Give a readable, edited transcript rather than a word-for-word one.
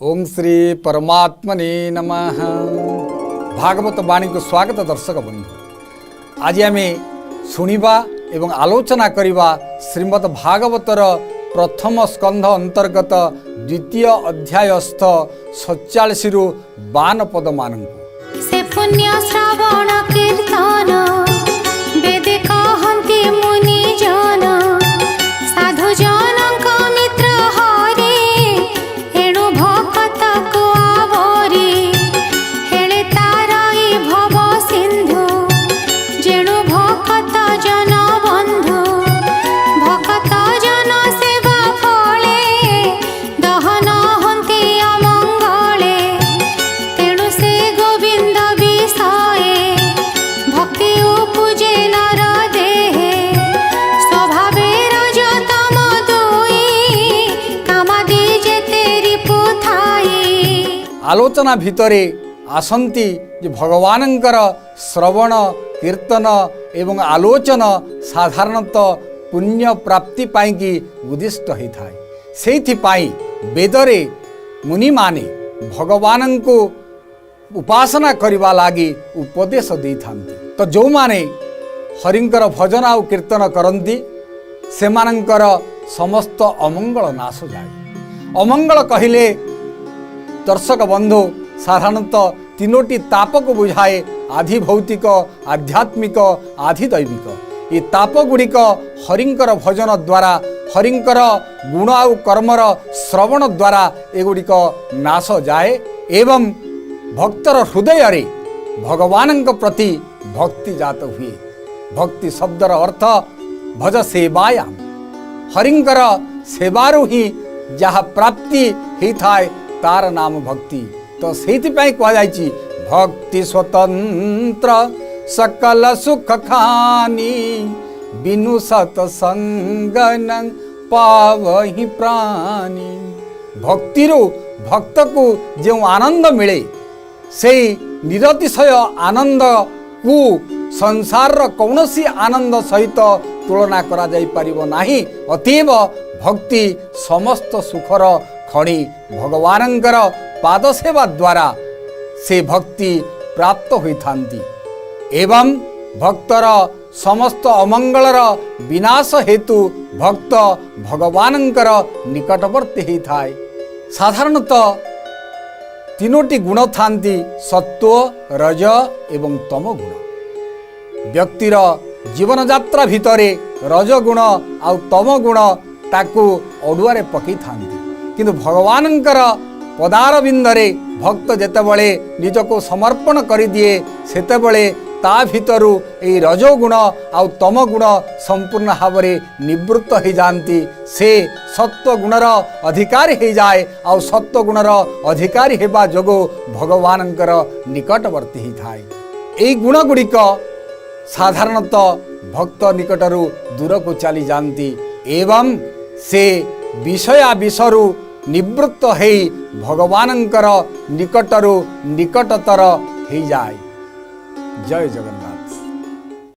ओम श्री परमात्मने नमः। भागवत वाणी को स्वागत दर्शक बंधु। आज आम शुणा एवं आलोचना करवा श्रीमद् भागवतर प्रथम स्कंध अंतर्गत द्वितीय अध्यायस्थ 47 रु 52 पद मान से पुण्य श्रवण कीर्तन वेद कहन्ति मुनि जन साधु जनक मित्र हरि एणु भक्त को आवरी हेले तारई भव सिंधु जेणु भक्त जन बंधु भक्त जन सेवा फले दहन हन्ति अमंगले तेणु से गोविंद विषये भक्ति उपजे नर देहे स्वभावे रजतम दुई कामादि जेते रिपुथाई। आलोचना भितरे आसंती जे भगवानंकर श्रवण कीर्तन एवं आलोचन साधारणतः पुण्य प्राप्ति पाई कि उद्दिष्ट होता है। सेइथिपाई वेदरे मुनि माने भगवान को उपासना करने लगी उपदेश दे थांती। तो जो माने हरिंकर भजन आउ कीर्तन करती से मानंकर समस्त अमंगल नाश जाए। अमंगल कहले दर्शक बंधु साधारणतः तीनोटी ताप को बुझाए, आधि भौतिक, आध्यात्मिक, आधि दैविक। ये ताप गुड़िक हरिंकर भजन द्वारा हरिंकर गुण आउ कर्मर श्रवण द्वारा एगुड़िक नाश जाए एवं भक्तर हृदय रे भगवान प्रति भक्ति जात हुए। भक्ति शब्दर अर्थ भज सेवायाम, हरिंकर सेवारु ही जहाँ प्राप्ति होता है तार नाम भक्ति। तो सेइथिपाई कह जाइछि भक्ति स्वतंत्र सकल सुख खानी बिनु सतसंगन पावहि प्राणी। भक्तिरु भक्त को जो आनंद मिले से निरतिशय आनंद को संसार कौन सी आनंद सहित तुलना करा जाई परिबो नाही। अतएव भक्ति समस्त सुखर खणी भगवानंकर पाद सेवा द्वारा से भक्ति प्राप्त होइथांती एवं भक्तर समस्त अमंगलर विनाश हेतु भक्त भगवानंकर निकटवर्ती होइथाय। साधारणतः तीनोटी गुण थांती सत्व रज एवं तम गुण। व्यक्तिर जीवन यात्रा भितरे रज गुण आउ तम गुण ताकू अडुआरे पकई थांती, किंतु भगवानंकर पदारविंदरे भक्त जेतेबेले निजको समर्पण करि दिए सेतेबेले ता भितरु एई रजोगुण आउ तम गुण संपूर्ण भावरे निवृत्त हो जाती। से सत्व गुणर अधिकारी हो जाए आउ सत्व गुणर अधिकारी हेबा जोगो भगवानंकर निकटवर्ती ही थाए। एई गुण गुड़िक साधारणतः भक्त निकटरू दूर को चली जाती एवं से विषया विषरू निवृत्त है भगवानंकर निकटरू निकटतर हो जाए। जय जगन्नाथ।